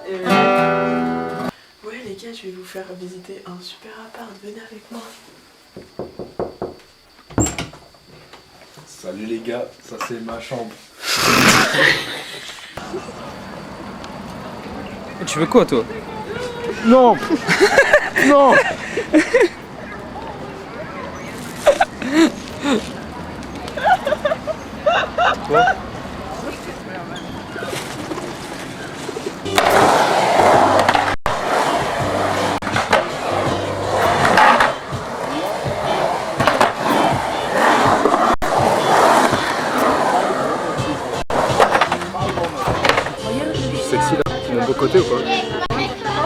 Ouais les gars, je vais vous faire visiter un super appart, venez avec moi. Salut les gars, ça c'est ma chambre. Tu veux quoi toi? Non. Non. Quoi? Sexy là, c'est mon beau côté ou quoi?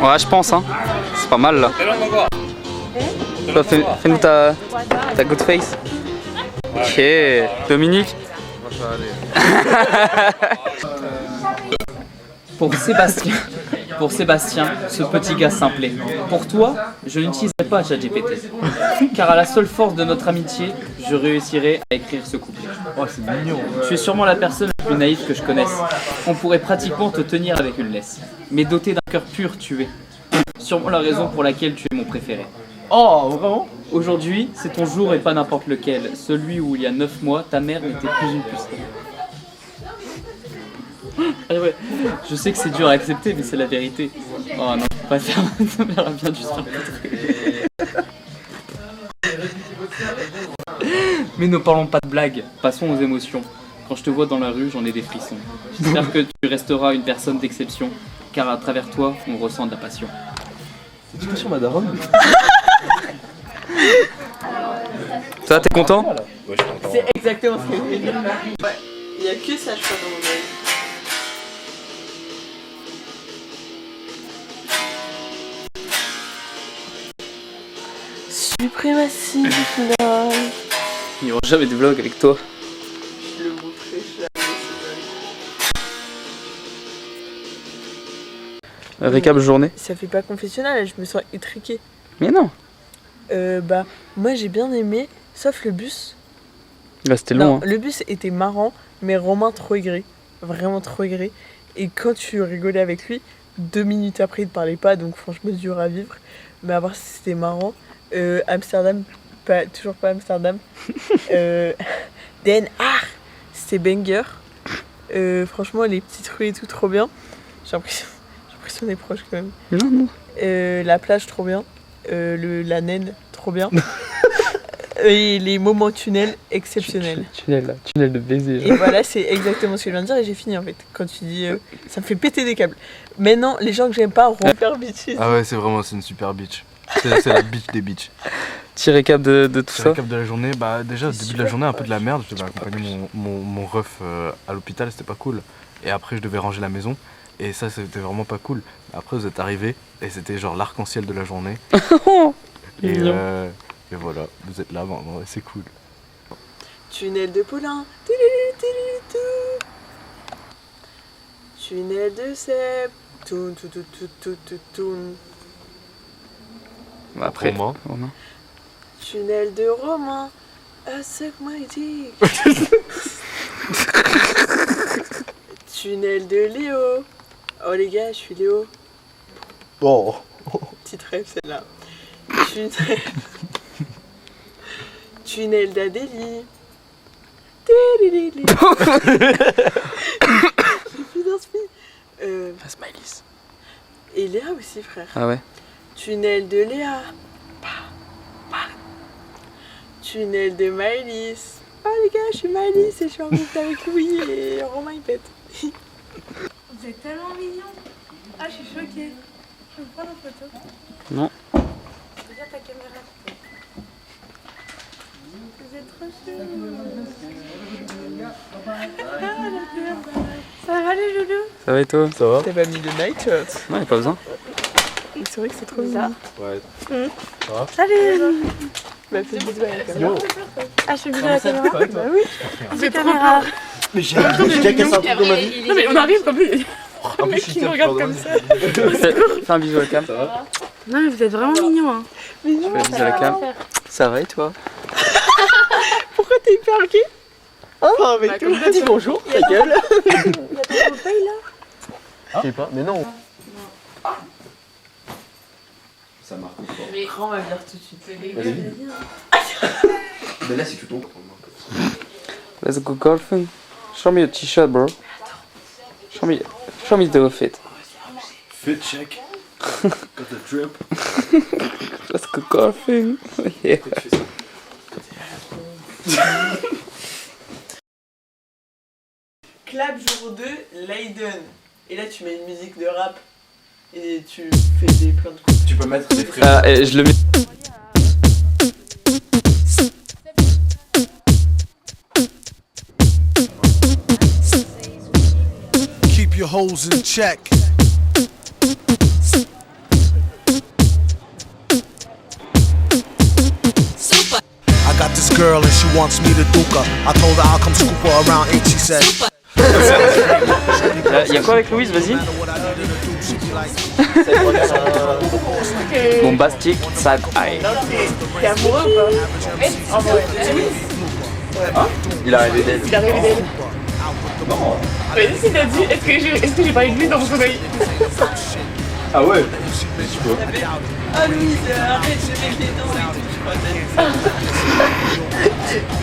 Ouais, je pense, hein. C'est pas mal là. Toi, fais-nous ta good face. Ok, Dominique. Pour Sébastien, ce petit gars simplet. Pour toi, je n'utiliserai pas ChatGPT. Car à la seule force de notre amitié, je réussirai à écrire ce couplet. Oh, c'est mignon. Tu es sûrement la personne la plus naïve que je connaisse. On pourrait pratiquement te tenir avec une laisse. Mais doté d'un cœur pur, tu es. Sûrement la raison pour laquelle tu es mon préféré. Oh, vraiment? Aujourd'hui, c'est ton jour et pas n'importe lequel. Celui où il y a 9 mois, ta mère n'était plus une pucelle. Ah ouais, je sais que c'est dur à accepter, mais c'est la vérité. Oh non, faut pas faire. Ça m'a bien dû se faire poutrer. Mais ne parlons pas de blagues, passons aux émotions. Quand je te vois dans la rue, j'en ai des frissons. J'espère que tu resteras une personne d'exception, car à travers toi, on ressent de la passion. C'est une sur ma daronne. Toi, t'es content? Ouais, je suis content. C'est exactement ce que je voulais dire. Ouais, il n'y a que ça je crois dans mon œil. Suprématie finale. Il n'y aura jamais de vlog avec toi. Je le montrerai jamais. Récap journée. Ça fait pas confessionnal, je me sens étriquée. Mais non. Bah, moi j'ai bien aimé, sauf le bus. Là, c'était Non, long. Hein. le bus était marrant, mais Romain trop aigri. Vraiment trop aigri. Et quand tu rigolais avec lui, 2 minutes après il te parlait pas, donc franchement dur à vivre. Mais à voir si c'était marrant. Amsterdam, toujours pas Amsterdam. Den Haag, c'était banger. Franchement, les petites rues et tout, trop bien. J'ai l'impression on est proche quand même. Non, non. La plage, trop bien. La naine, trop bien. Et les moments tunnels, exceptionnels. Tunnel de baiser. Et voilà, c'est exactement ce que je viens de dire et j'ai fini en fait. Quand tu dis ça me fait péter des câbles. Maintenant, les gens que j'aime pas auront faire bitches. Ah ouais, c'est une super bitch. C'est la bitch des bitches. Petit récap de tout ça. Récap de la journée, bah déjà au début de la journée un peu de la merde, je devais accompagner mon ref à l'hôpital, c'était pas cool. Et après je devais ranger la maison et ça c'était vraiment pas cool. Après vous êtes arrivés et c'était genre l'arc-en-ciel de la journée. et voilà, vous êtes là maintenant et c'est cool. Tunnel de Paulin. Tunnel de Seb. Toun. Après, Romain. Tunnel de Romain. I suck my dick. Tunnel de Léo. Oh les gars, je suis Léo. Oh. Petite rêve celle-là. Tunnel d'Adélie. J'ai plus d'inspi. Smileys. Et Léa aussi, frère. Ah ouais. Tunnel de Léa. Tunnel de Maëlys. Oh les gars, je suis Maëlys et je suis en couple avec Louis et Romain il pète. Vous êtes tellement mignons. Ah, je suis choquée. Je peux prendre en photo. Non. Regarde ta caméra. Vous êtes trop chou. Ça va les loulous? Ça va et toi? Ça va? T'as pas mis de night shot? Non, y'a pas besoin. C'est vrai que c'est trop bizarre. Ouais. Salut. Bah fais des bisous à la caméra. Ah, je fais bisous à la caméra. Bah oui. C'est caméra. Mais j'ai déjà cassé un truc dans ma vie. Non mais on arrive comme lui. En plus, qui me regarde comme ça. Fais un bisou à la cam. Ça va? Non mais vous êtes vraiment mignons. Hein. Fais un bisou à la cam. Ça va et toi? Pourquoi t'es hyper gay? Enfin avec tout. Dis bonjour, ta gueule. Il y a ton paye là? Je sais pas, mais non. Ça marque trop fort. Prends ma bière tout de suite. Vas-y. Mais là, c'est tout ton. Let's go golfing. Show me your t-shirt, bro. Show me the outfit. Fit check. Got the drip. Let's go golfing. Yeah. Clap jour 2, Leiden. Et là, tu mets une musique de rap. Et tu fais des plein de coups. Tu peux mettre des frères. Et je le mets. Keep your hoes in check. I got this girl and she wants me to duke her. I told her I'll come scoop her around 8, she said. Y'a quoi avec Louise, vas-y. Bombastic, sad eye. T'es amoureux ou pas? En vrai. Il a rêvé d'elle. Il a rêvé d'elle. Mais qu'est-ce qu'il a dit? Est-ce que j'ai parlé de lui dans mon sommeil? Ah ouais. Mais tu peux. Ah Louise, arrête, je mets les dents et tout, je crois.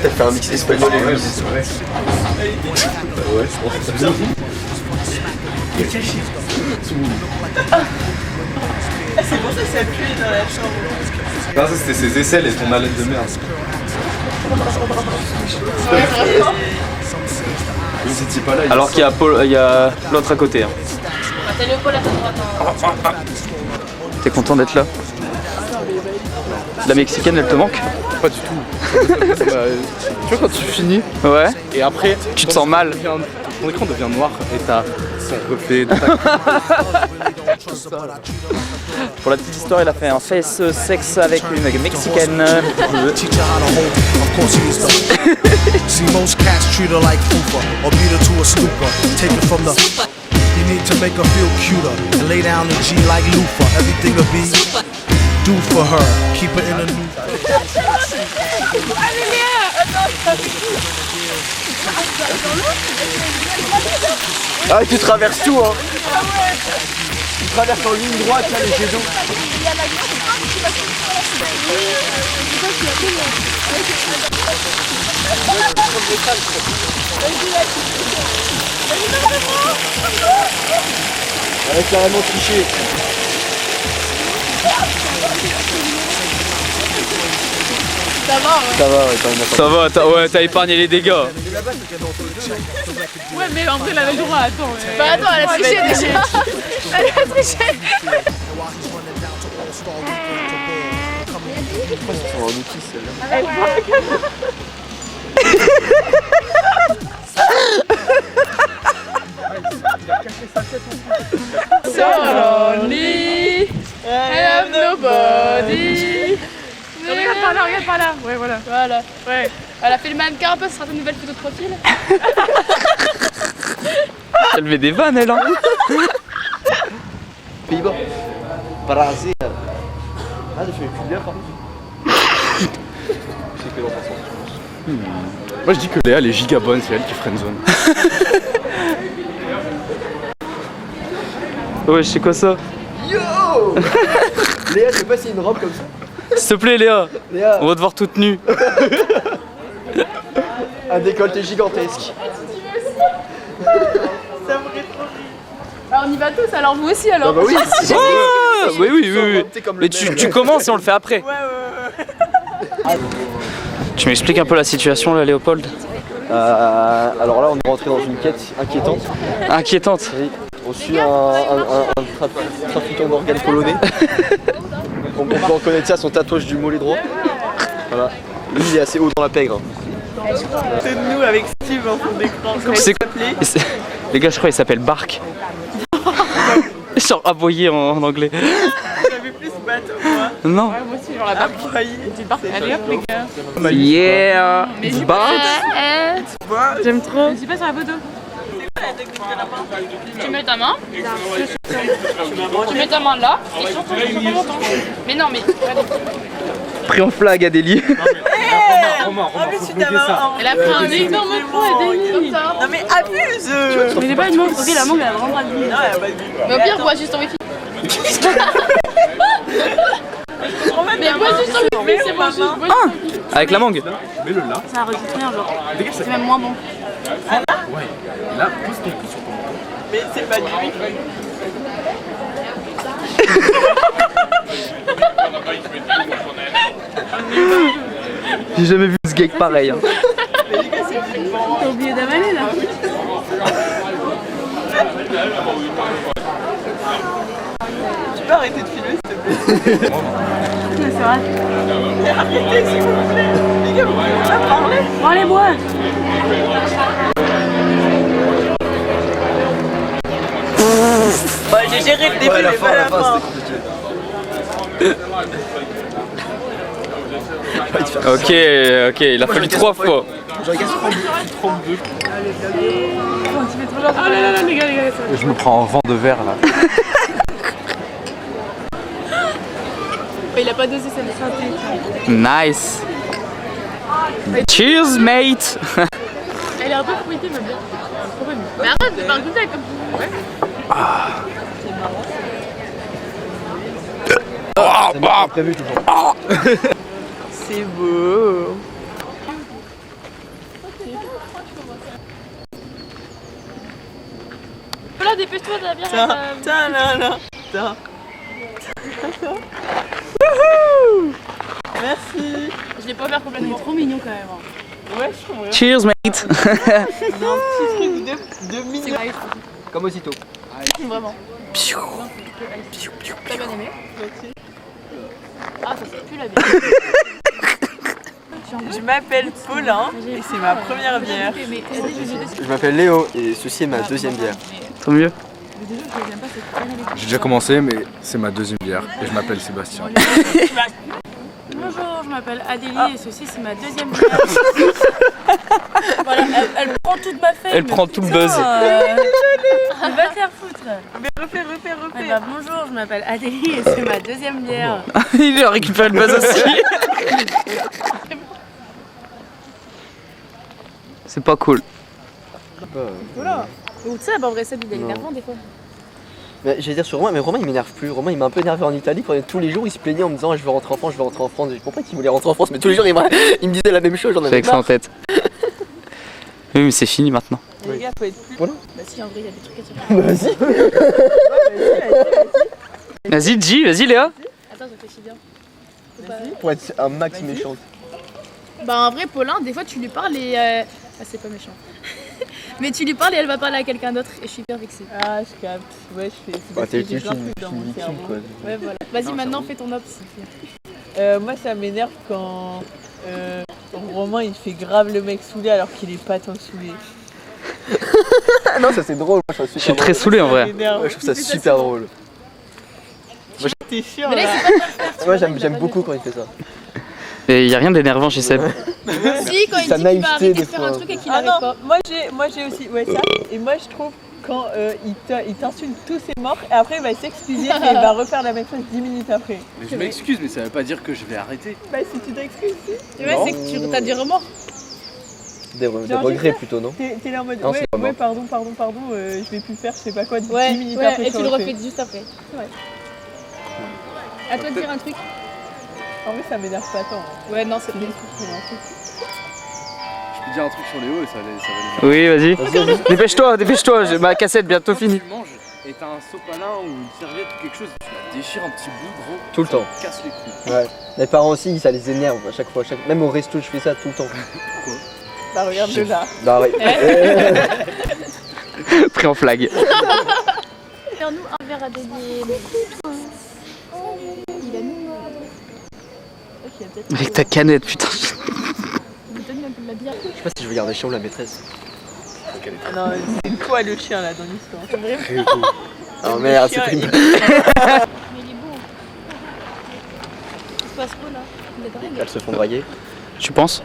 T'as fait un mix espagnol et russe. C'est vrai. Ouais, je pense que c'est bien. Il est caché. C'est pour ça que ça pue dans la chambre. Non, ça c'était ses aisselles et ton haleine de merde. Vous étiez pas là. Alors qu'il y a Paul, il y a l'autre à côté. Hein. T'as le Paul à ta droite. T'es content d'être là? La mexicaine, elle te manque? Pas du tout. Tu vois quand tu finis Ouais. et après Tu te sens mal? Ton écran devient noir et t'as son reflet de Pour la petite histoire, il a fait un face sexe avec une mexicaine. Teach her how to hold it. Of course he is the. See, most cats treat her like fupa or beat her to a stupor. Take it from the. You need to make her feel cuter and lay down the G like loofah. Everything will be do for her. Keep her in a new. Ah, tu traverses tout, hein. Tu traverses en ligne droite, là, les jets d'eau. Elle a carrément triché. Ça va, ouais, quand même. Ça va, t'as épargné les dégâts. Ouais, mais en vrai, elle avait le droit, attends. Bah attends, elle a triché déjà. Elle a triché. C'est un outil, celle-là. Lonely, I have nobody. Regarde par là, ouais, voilà. Voilà, ouais. Elle a fait le mannequin un peu, ce sera ta nouvelle photo de profil. Elle met des vannes, elle, hein. Pays-Bas. Par hasard. Ah, j'ai fait une pub bien, par contre. C'est que dans ton sens. Moi je dis que Léa elle est giga bonne, c'est elle qui friendzone. Ouais, je sais quoi ça? Yo Léa, je sais pas s'il y a une robe comme ça. S'il te plaît, Léa, Léa, on va te voir toute nue. un décolleté gigantesque. Ça me ferait trop rire. Alors on y va tous, alors vous aussi alors. Ah bah oui, si Oh, oui. T'es comme le Mais même. tu commences et on le fait après. Ouais. Tu m'expliques un peu la situation là, Léopold? Alors là, on est rentré dans une quête inquiétante. Inquiétante. Oui, reçu un trafiquant d'organes polonais. On peut reconnaître ça à son tatouage du mollet droit. Voilà. Lui, il est assez haut dans la pègre. C'est de nous avec Steve en fond d'écran. Comment C'est il s'appelait? Les gars, je crois qu'il s'appelle Bark. Genre aboyé en anglais. J'avais plus ce bateau, moi. Non. Moi aussi, genre la barque. Allez hop les gars. Yeah. Bark. J'aime trop. Je suis pas sur la photo. Tu mets ta main. Tu mets ta main là. Et surtout, tu prends longtemps. Mais non, mais. Pris en flag, Adélie. Romain, tu t'as main. Elle a pris un énorme coup à Denis. Non mais abuse. Mais il est pas une montre. Ok, la montre, elle a vraiment pas de vie. Non, elle a pas de vie. Mais au pire, on voit juste en wifi. Mais moi je sens que c'est bon, juste bois. Avec la mangue. Mets-le là. Ça rajoute rien, genre. Dégage ça. C'est même moins bon. Ouais. Là, pose ton cou sur ton menton. Mais c'est pas du J'ai jamais vu ce gag pareil. Hein. T'as oublié d'avaler là. Tu peux arrêter de filmer s'il te plaît? C'est vrai. Arrêtez s'il vous plaît. Les gars, vous pouvez pas parler? Bon allez bois. Bah j'ai géré le début Ouais, la mais fin, pas la la fin, fin. c'était compliqué. Ok, il a fallu 3 fois. J'en gagne 32. Ah là là là, les gars, Je me prends un vent de verre là. il a pas dosé sa santé. Nice. Cheers, mate. Elle est un peu fruitée, ma bien. Mais arrête de faire goûter comme tu ouais. Prévu toujours. C'est beau. Là, dépêche-toi, t'as bien. Tiens là là. Tiens. Merci. Je l'ai pas fait complètement. Il est trop mignon quand même. Ouais, je comprends. Cheers, mate. On a un petit truc de mignon. Comme aussitôt. Vraiment. T'as bien aimé? Ah, ça fait plus la bière. Je m'appelle Paulin et c'est ma première bière. Je m'appelle Léo et ceci est ma deuxième bière. Tant mieux. J'ai déjà commencé, mais c'est ma deuxième bière. Et je m'appelle Sébastien. Bonjour, je m'appelle Adélie et ceci c'est ma deuxième bière. Voilà, elle prend toute ma feuille. Elle prend tout le buzz. Elle va te faire foutre. Mais refais. Eh ben, bonjour, je m'appelle Adélie et c'est ma deuxième bière. Il a récupéré le buzz aussi. C'est pas cool. Voilà. Ou tu sais, en vrai, ça, il est énervant des fois. Mais j'allais dire sur Romain, mais Romain il m'énerve plus. Romain il m'a un peu énervé en Italie. Tous les jours il se plaignait en me disant je veux rentrer en France, je veux rentrer en France. J'ai compris qu'il voulait rentrer en France, mais tous les jours il me disait la même chose. J'en J'ai avais avec ça marre. en tête. Oui, mais c'est fini maintenant. Les gars, faut être plus. Bah si, en vrai, il y a des trucs à dire. Vas-y. Vas-y, G, vas-y Léa. Attends, je réfléchis bien. Pour être un max méchant. Bah en vrai, Paulin, des fois tu lui parles et... Ah, c'est pas méchant. Mais tu lui parles et elle va parler à quelqu'un d'autre et je suis hyper vexée. Ah, je capte. Ouais, je fais. Bah, t'es j'ai plein de une trucs dans mon victime cerveau. quoi. Ouais, voilà. Vas-y, maintenant, fais ton op, s'il te plaît. Moi, ça m'énerve quand Romain il fait grave le mec saoulé alors qu'il est pas tant saoulé. Non, ça c'est drôle. Moi je trouve ça Je suis super très drôle. saoulé en Ça vrai. m'énerve. Ouais, je trouve ça super drôle. T'es chiant Mais là, là. c'est pas de le faire. tu Moi vois, il va j'aime pas beaucoup le quand il fait ça. Et y a rien d'énervant chez Seb. faire. Si, quand il Sa dit qu'il va naïveté, arrêter des de faire un fois. truc et qu'il Ah n'arrête non, pas. moi j'ai aussi ouais ça. Et moi je trouve quand il t'insulte tous ses morts et après il va s'excuser et il va refaire la même chose 10 minutes après. Mais je m'excuse, mais ça veut pas dire que je vais arrêter. Bah si tu t'excuses, si. Tu vois, c'est que tu as des remords. Des regrets plutôt, non? T'es là en mode Non, c'est pas ouais mort. pardon, je vais plus faire je sais pas quoi 10 Ouais, minutes ouais, après. et tu le refais juste après. Ouais. À toi de dire un truc. En vrai ça m'énerve pas tant. Hein. Ouais, non, c'est pas. Je peux dire un truc sur Léo et ça va les Oui, vas-y. Dépêche-toi, j'ai ma cassette bientôt finie. Tu manges et t'as un sopalin ou une serviette ou quelque chose, tu la déchires un petit bout gros. Tout le ça temps. me casse les couilles. Ouais. Mes parents aussi, ça les énerve à chaque fois. Même au resto, je fais ça tout le temps. Bah regarde le là. Bah ouais. Pris en flag. Faire-nous un verre à délier. Il a mis. Avec ta canette, putain. Il donne un peu de la bière. Je sais pas si je vais garder chez la maîtresse. Ah non c'est quoi le chien là dans l'histoire? C'est vrai. Oh merde, c'est chien, pris. Mais il est beau. Il se passe quoi là? Il est dingue. Elles se font draguer. Tu penses?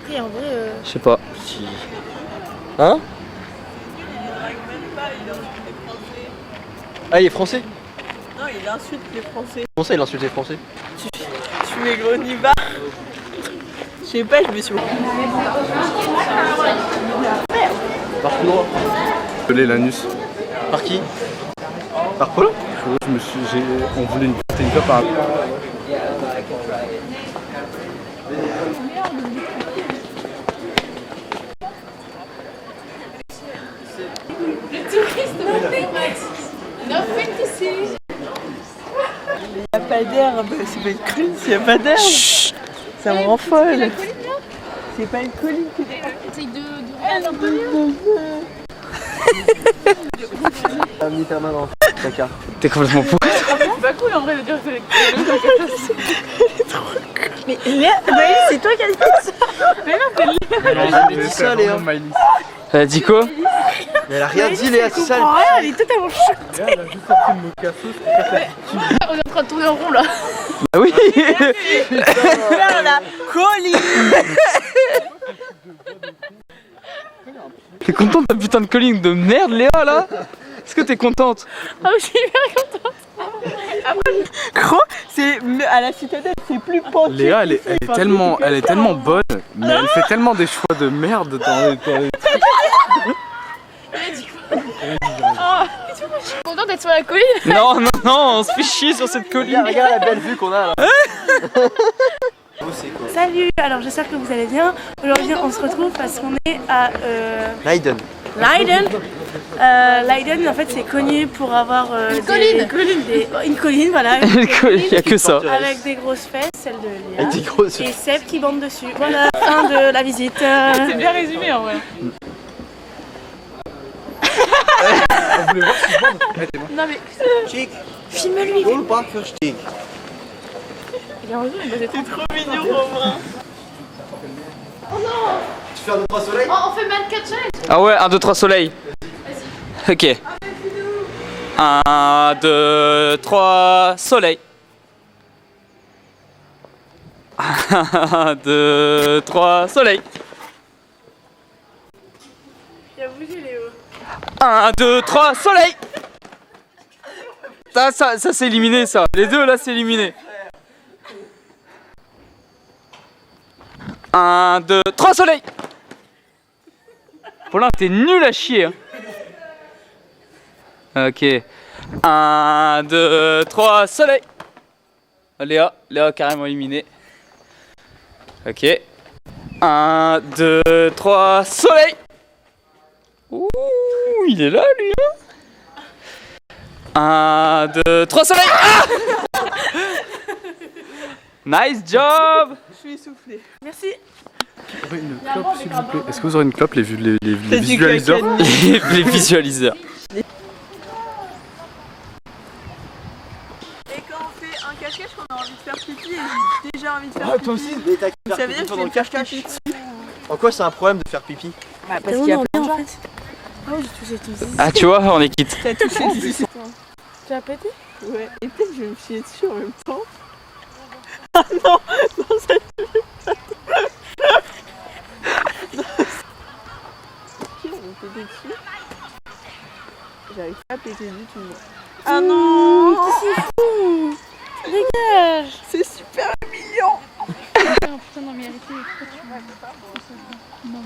Après, en vrai. Je sais pas. Si. Hein? Ah, il est français? Non il insulte les Français. Comment ça, il insulte les Français? Tu mets gros niva. Je sais pas, je me suis. Par qui droit? Pelé l'anus. Par qui? Par Polo? chaud. On voulait une clope à... Y'a pas d'air, c'est pas une colline s'il y a pas d'air. Ça me rend folle. C'est pas une colline. Essaye de regarder un peu mieux. T'as mis ta main dans le caca. T'es complètement fou. C'est pas cool en vrai de dire que c'est trop cool. Mais Léa, c'est toi qui as dit ça. Mais non, c'est Léa. Elle a dit ça, Léa. Elle a dit quoi? Mais elle a rien dit, Léa, c'est ça. Rien, elle est totalement choquée. Elle a juste sorti le mot cassos. On est en train de tourner en rond là. Bah oui. Faire la colline. T'es contente de ta putain de colline de merde, Léa, là? Est-ce que t'es contente? Ah oui, je suis hyper contente. Gros, c'est à la citadelle, c'est plus pentu. Léa, elle est tellement bonne, mais elle fait tellement des choix de merde dans les trucs. Je suis contente d'être sur la colline. Non, non, non, on se fait chier sur cette colline. Regarde la belle vue qu'on a là. Salut, alors j'espère que vous allez bien. Aujourd'hui on se retrouve parce qu'on est à Leiden. Leiden. Leiden en fait c'est connu pour avoir une colline, voilà. Il y a que ça. Avec des grosses fesses, celle de Léa. Avec des grosses. Et Seb qui bande dessus. Voilà, fin de la visite. C'est bien résumé en vrai. Non mais Chic. filme-lui. Paul Parker Chic. il a raison, il va être Trop mignon, Romain. Tu fais un 2, 3 soleils. on fait mannequin challenge. Ah ouais, 1, 2, 3 soleil. Ok. 1, 2, 3 soleil. 1, 2, 3 soleil. Il a bougé Léo. 1, 2, 3 soleil. Ça c'est éliminé ça. Les deux là c'est éliminé. 1, 2, 3 soleil. Paulin, t'es nul à chier. Hein. Ok. 1, 2, 3 soleil. Léa carrément éliminé. Ok. 1, 2, 3 soleil. Ouh, il est là lui. 1, 2, 3 soleil. Ah nice job. Je suis essoufflée. Merci. Une clope, s'il vous plaît. Est-ce que vous aurez une clope, les visualiseurs? Les visualiseurs. Et quand on fait un cache-cache, on a envie de faire pipi et j'ai déjà envie de faire pipi. Toi aussi, mais t'as qu'à Ça veut dire que je vais dans me le faire cache-cache. pipi dessus. En quoi c'est un problème de faire pipi? Parce qu'il y a plein de gens. en fait. Oh j'ai touché tout. Ah tu vois, on est quitte. T'as touché 10. Tu as pété? Ouais, et peut-être que je vais me chier dessus en même temps. Ah non, non, ça tue pas. Ok, on va péter dessus. J'arrive pas à péter du tout. Ah non, C'est fou. Dégage. c'est super mignon. Putain non mais arrêtez, pourquoi tu vas pas? Non.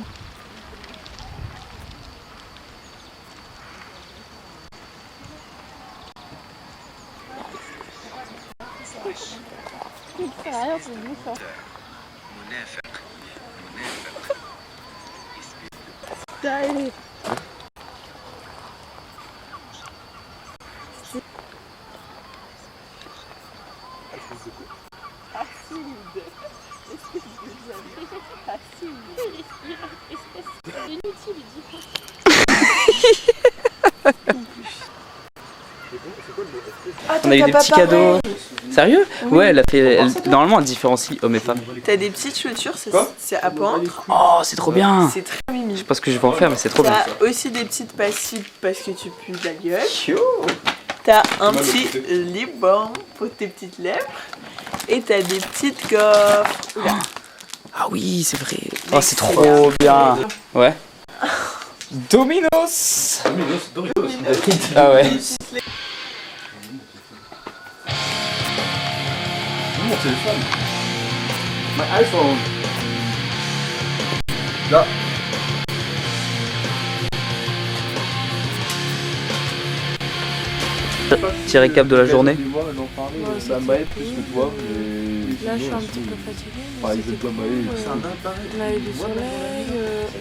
Allez. On a eu des petits cadeaux. Sérieux? Ouais, elle a fait. Normalement, elle différencie hommes et femmes. T'as des petites chaussures, c'est à pointre. Oh, c'est trop bien. C'est très mimi. Je sais pas ce que je vais en faire, mais c'est trop bien. T'as aussi des petites pastilles parce que tu pues de la gueule. T'as un petit lip balm pour tes petites lèvres. Et t'as des petites coffres. Oula. Ah oui, c'est vrai. Oh, c'est trop bien. Ouais. Domino's. Ah ouais. Mon téléphone. My iPhone. Là. Petit récap de la journée. Là, je suis un petit peu fatiguée. Mais c'était cool. On a eu du soleil,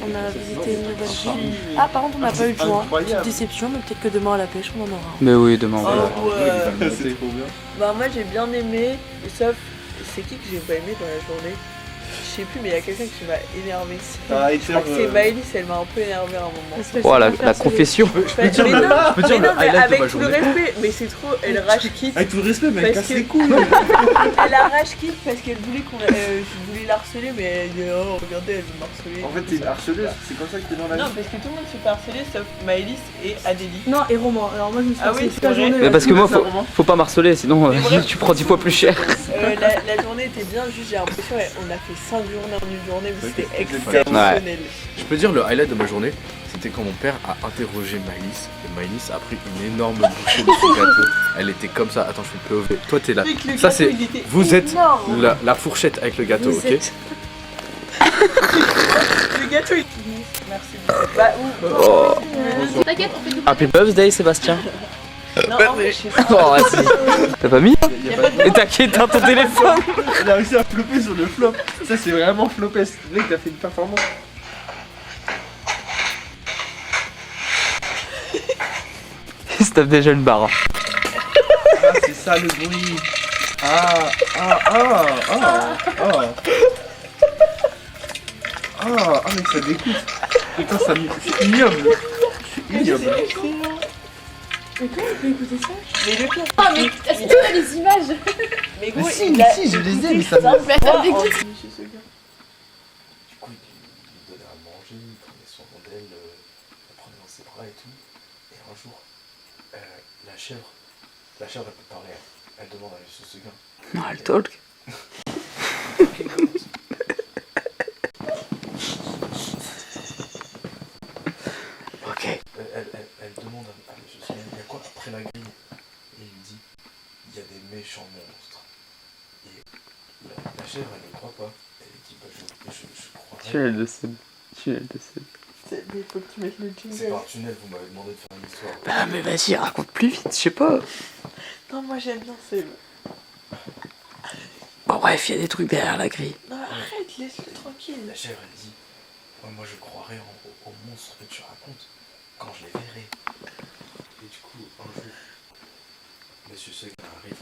on a visité une nouvelle ville. Ah, par contre, on n'a pas eu de joint. Petite déception, mais peut-être que demain à la pêche, on en aura. Mais oui, demain. Bah, moi j'ai bien aimé, sauf c'est qui que j'ai pas aimé dans la journée? Je sais plus, mais il y a quelqu'un qui m'a énervé. Je crois que c'est Maëlys, elle m'a un peu énervé à un moment. Oh, la confession. Je peux dire le highlight de avec ma tout le journée. respect, mais c'est trop, elle rage quitte. Avec tout le respect, mais elle Parce casse que- les couilles. Elle a rage quitte parce qu'elle voulait je voulais l'harceler, mais elle dit oh regardez, elle veut m'harceler. En fait, t'es une harceleuse, c'est comme ça que t'es dans la Non, vie. parce que tout le monde se fait harceler sauf Maëlys et Adélie. Non, et Romain. Alors, moi, je me suis Ah passée oui, toute la c'est vrai. journée. Mais parce que moi, ça, Romain. faut pas m'harceler, sinon Mais bref. tu prends 10 fois plus cher. La journée était bien, juste j'ai l'impression on a fait 5 journées en une journée, mais c'était exceptionnel. Je peux dire le highlight de ma journée, c'était quand mon père a interrogé Maëlys et Maëlys a pris une énorme bouchée de son gâteau. Elle était comme ça. Attends, je fais le POV. Toi, t'es là. Avec le Ça, gâteau, c'est. il était Vous êtes énorme. la fourchette avec le gâteau, Vous ok? êtes- Le gâteau il... Merci beaucoup. Bah, T'inquiète, on fait tout. Happy birthday, Sébastien. non, en vrai, je sais pas. Oh, vas-y. T'as pas mis? Et t'inquiète, t'as ton téléphone. Elle a réussi à flopper sur le flop. Ça, c'est vraiment flopé. Le mec, t'as fait une performance. Il se tape déjà une barre. Ah, c'est ça le bruit. Ah. Ah, mais ça dégoûte. Putain, ça c'est ignoble. C'est ignoble. Mais comment on peut écouter ça? Mais le pire, Ah, mais est-ce que tu as les images? mais gros, Mais si, il a- je les ai, mais ça me. Mais ça me dégoûte. Monsieur Seguin. Du coup, il me donnait à manger, il prenait soin d'elle, elle prenait dans ses bras et tout. Et un jour, la chèvre, elle peut parler. Elle demande à Monsieur Seguin. Non, elle talk. Ok. Elle demande à Monsieur Seguin, il y a quoi après la grille? Et il me dit, il y a des méchants monstres. Et la chèvre, elle ne croit pas. Elle dit, bah, je croirais. Tunnel de sub. Tunnel de sub. Mais il faut que tu mettes le C'est jingle. par tunnel, vous m'avez demandé de faire une histoire. Bah, mais vas-y, raconte plus vite, je sais pas. Non, moi j'aime bien Seb. Bon, bref, il y a des trucs derrière la grille. Non, arrête, laisse-le tranquille. La chèvre, elle dit, ouais, moi je croirais aux monstres que tu racontes quand je les verrai. Et du coup, un jour, Monsieur Seguin arrive,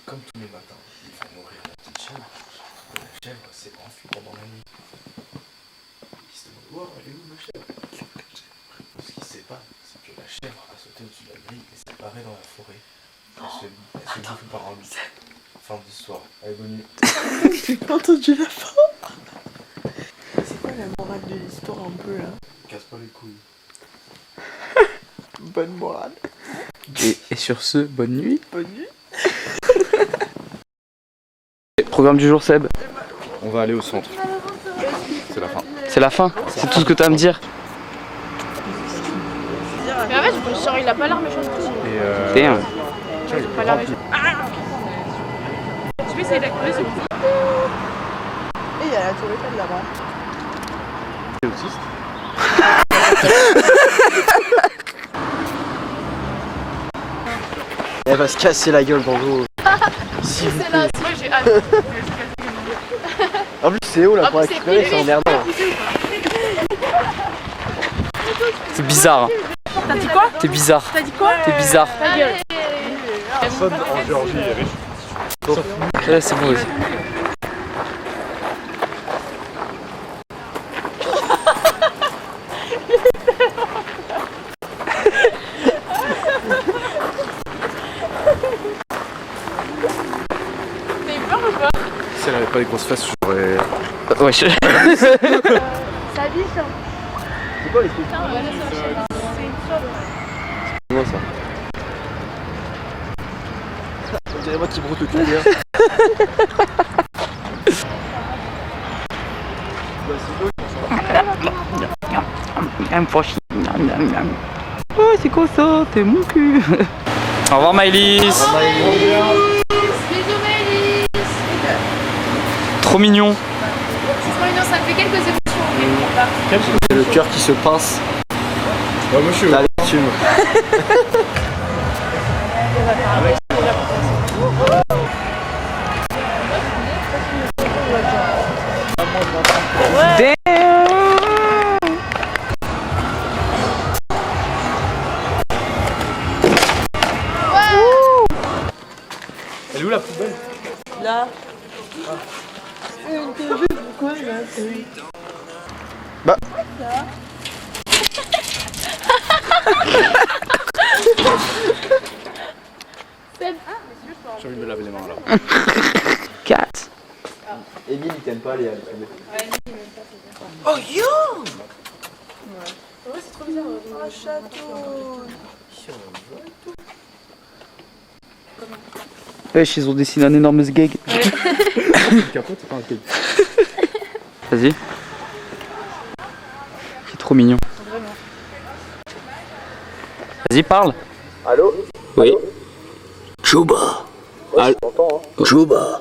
comme tous les matins, il va nourrir la petite chèvre. Et la chèvre s'est enfuie pendant la nuit. Il se demande, oh, elle est où ma chèvre? Ce qu'il sait pas, c'est que la chèvre a sauté au-dessus de la grille et s'est barrée dans la forêt. Elle se bouffe par un loup. Fin de l'histoire. Allez, bonne nuit. J'ai pas entendu la fin. C'est quoi la morale de l'histoire un peu là? Casse pas les couilles. Bonne morale. Et sur ce, bonne nuit. Bonne nuit. Programme du jour, Seb. On va aller au centre. C'est la fin. C'est la fin. C'est tout ce que t'as à me dire. Mais en fait, genre, il a pas l'air méchant du tout. Et Damn. Il a pas l'air méchant. Je vais essayer d'activer ce Et il y a la tour Eiffel là-bas. t'es autiste? Elle va se casser la gueule dans l'eau. C'est là, c'est moi j'ai hâte. En plus, c'est haut là En pour plus, c'est récupérer, c'est privé. emmerdant. C'est bizarre. T'as dit quoi? T'es bizarre. T'as dit quoi? T'es bizarre. Ta gueule. Personne en Géorgie est riche. Ouais, c'est bon aussi. T'as eu peur ou pas? Si elle avait pas les grosses fesses, j'aurais. Ouais, Ça biche, hein. C'est quoi les trucs? Putain, ouais, là, ça va. C'est une chose. C'est moi ça. On dirait moi qui broute le cuillère. Oh, c'est quoi ça? T'es mon cul. Au revoir, Maëlys. Bisous, Mélisse. Trop mignon. C'est trop mignon, ça me fait quelques émotions. C'est le cœur qui se pince. Ouais, moi je suis T'as l'amertume. Elle est où la poubelle? Là. Bah. J'ai envie de me laver les mains là. 4. Emile, il t'aime pas les Oh yo! Ouais, c'est trop bizarre. Un château. Wesh, ils ont dessiné un énorme sgeg. Capote, c'est pas un cake. Vas-y. C'est trop mignon. Vas-y, parle. Allô? Oui. Chouba. Allô? Chouba.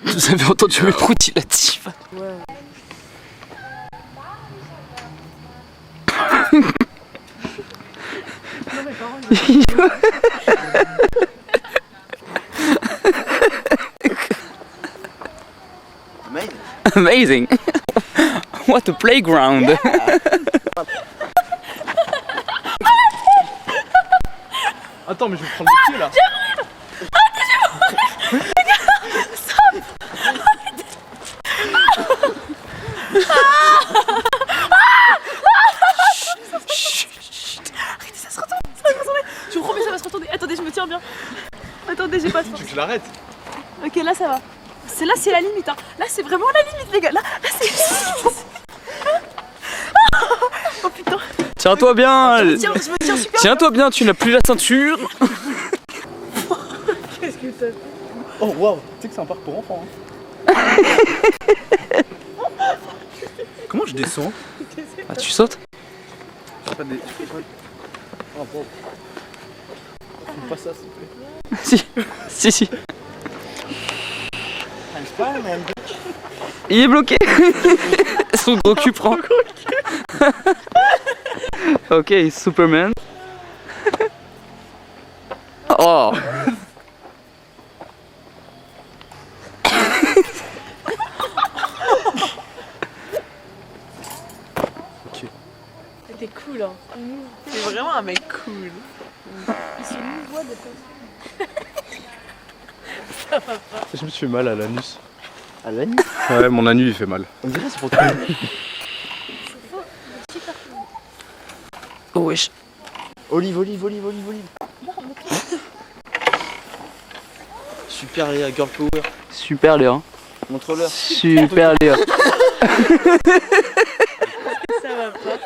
Vous avez entendu mes proutes, il a dit. Amazing. What a playground. Attends, mais je vais prendre le pied là. Arrêtez, ça se retourne. Je vous promets, ça va se retourner. Attendez, je me tiens bien. Attendez, j'ai pas de force. Tu veux que je l'arrête? Ok, là ça va. Là, c'est la limite. Hein. Là, c'est vraiment la limite, les gars. Là c'est. Oh putain. Tiens-toi bien. Je me tiens super. Tiens-toi bien, tu n'as plus la ceinture. Qu'est-ce que t'as fait? Oh waouh, tu sais que c'est un parc pour enfants. Hein. Comment je descends? Ah, tu sautes? Je fais pas des. Oh wow. Fais pas ça s'il te plaît. Si. Il est bloqué. Son gros cul prend. Ok, Superman. Oh. T'es cool, hein. T'es vraiment un mec cool. Je me suis fait mal à l'anus. À l'anus? Ouais, mon anus il fait mal. On dirait c'est pour toi. Oh wesh. Olive. Super Léa, girl power. Super Léa. Montre-leur. Super Léa. Ça va pas.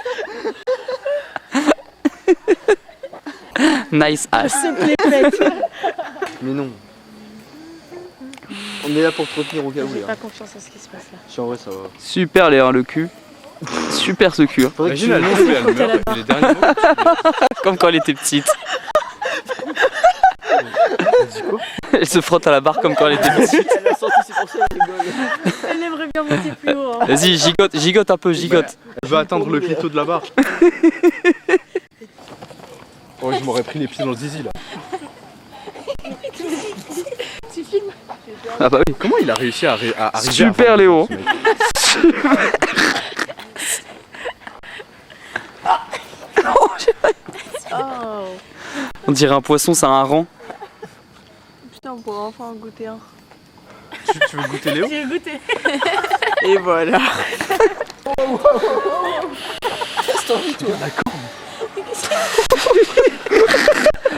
Nice ass. Mais non. On est là pour te retenir au cas où. J'ai Léa. pas confiance en ce qui se passe là. Si en vrai ça va. Super Léa, le cul. Super ce cul. Hein. Faudrait que Imagine, elle tombe et elle meurt. Et les derniers mots. Comme quand elle était petite. dis quoi? Elle se frotte à la barre comme quand elle était petite. Elle a senti, c'est pour ça qu'elle rigole. Elle aimerait bien monter plus haut. Hein. Vas-y, gigote un peu, gigote. Elle veut atteindre le clito de la barre. Oh, je m'aurais pris les pieds dans le zizi là. Tu filmes? Ah bah oui. Comment il a réussi à arriver Super à Léo. ce mec? Oh. On dirait un poisson, ça a un rang. Putain, on pourrait enfin en goûter un. Tu veux goûter Léo? J'ai goûté. Et voilà.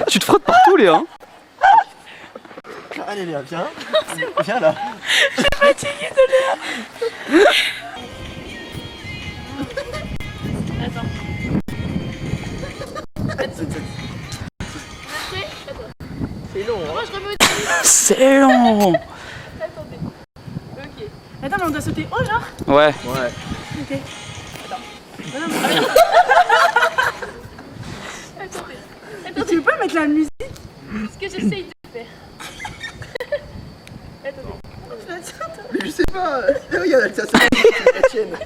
Tu te frottes partout Léa. Hein. Allez Léa, viens. Viens là. C'est long, hein. Moi je remets. C'est long. Attends, mais on doit sauter haut, genre? Ouais. Ouais. Attendez. Tu veux pas mettre la musique? Ce que j'essaye de faire. Mais je sais pas. Regarde, ça c'est la tienne.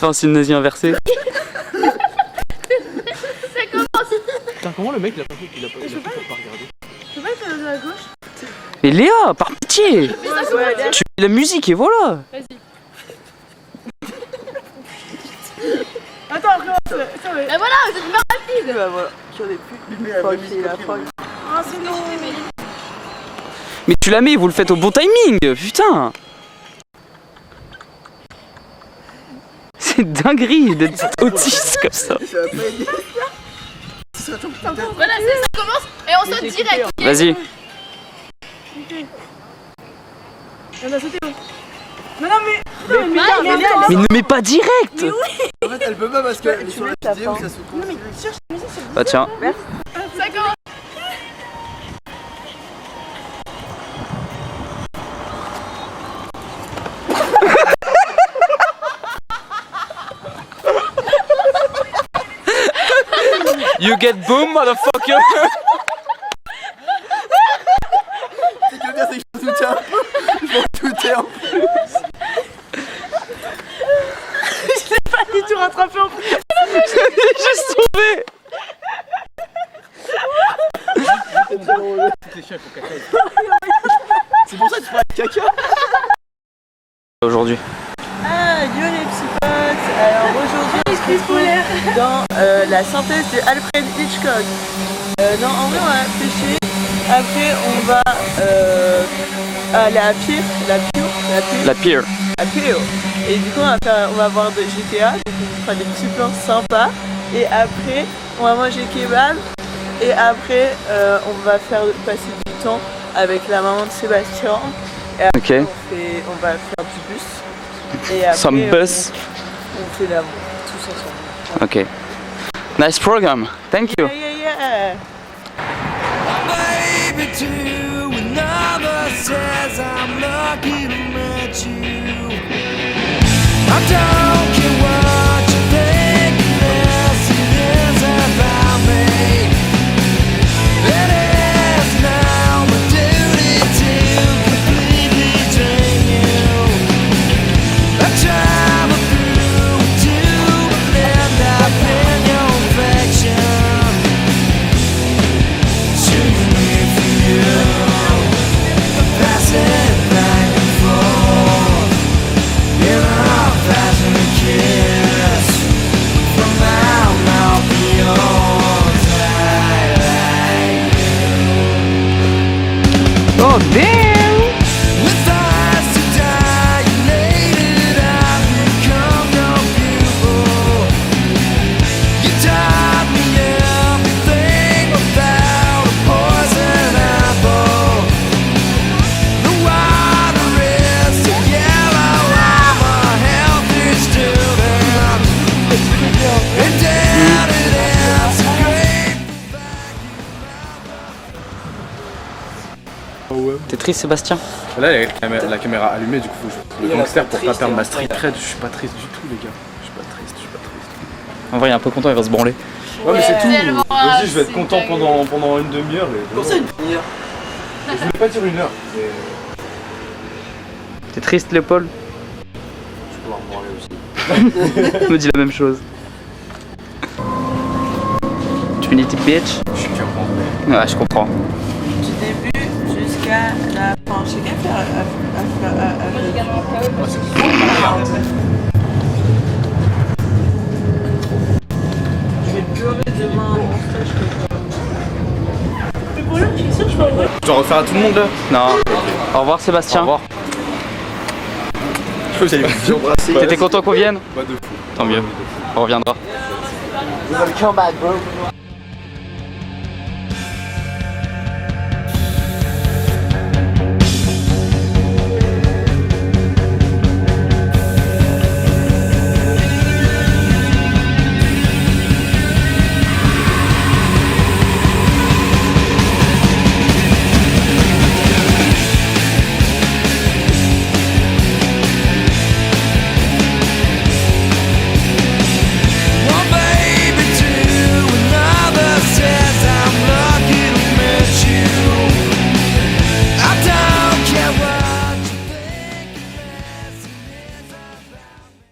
fais un signe nazi inversé. Putain, comment le mec il a pas fait qu'il a pas regardé? Je peux pas être de la gauche? Mais Léa, par pitié! Tu mets la musique et voilà! Vas-y. Attends, recommence. Bah voilà, vous êtes hyper rapide. Bah voilà, j'en ai plus. La folle. Ah, c'est non. Mais tu la mets, vous le faites au bon timing! Putain! C'est dinguerie d'être autiste comme ça! Voilà, ça commence et on saute direct. Vas-y! On a sauté où? Non, mais Mais ne mets pas direct! En fait, elle peut pas parce qu'elle est sur la vidéo, ça se trouve. Bah tiens. Ça commence. You get boom, motherfucker! C'est que le bien, c'est que je m'en doutais un peu. Je m'en doutais un peu. pas du tout rattrapé en plus. J'ai juste trouvé! C'est pour ça que tu feras le caca. Aujourd'hui. Ah, yo les petits potes. Alors aujourd'hui, on se retrouve dans la synthèse de Alfred Hitchcock. Non, en vrai, on va pêcher. Après, on va aller à pied. La pire. À pied. Et du coup, on va voir de GTA. Donc, on fera des petits plans sympas. Et après, on va manger kebab. Et après, on va faire passer du temps avec la maman de Sébastien. Et après, Ok. on va faire du bus. Et après, Some bus. on fait l'amour, tous ensemble. Ok. Nice program. Thank you. Yeah, yeah, yeah. Baby, too, another says I'm lucky to meet you. I don't care what you think, this is about me. It is now my duty to completely drain you. I travel through to end up in your affection. Shooting me for you, passing back and forth in a passionate kiss from our mouth beyond. I like Oh damn! with eyes to dilated, I've become your pupil. You taught me everything without a poison apple. The water is so yellow, I'm a healthy student. And down it is a great. T'es triste, Sébastien? Là, la caméra allumée, du coup, faut que je le gangster pour pas perdre ma street cred. Je suis pas triste du tout, les gars. Je suis pas triste. En vrai, il est un peu content, il va se branler. Ouais, mais c'est tout. tellement, Vas-y, je vais être c'est content dingue. pendant une demi-heure. Comment ça, une demi-heure? Je voulais pas dire une heure. Mais T'es triste, Léopold? je vais pouvoir me branler aussi. Me dit la même chose. Trinity bitch? Je suis qu'un branlé. Ouais, je comprends. Du début jusqu'à la fin. Je sais qu'à faire. Je vais pleurer demain à mon stage. Je dois refaire à tout le monde là. Non. Au revoir, Sébastien. Au revoir. Je vous allez vous embrasser. T'étais content qu'on vienne? Pas de fou. Tant mieux. On reviendra. Come back, bro.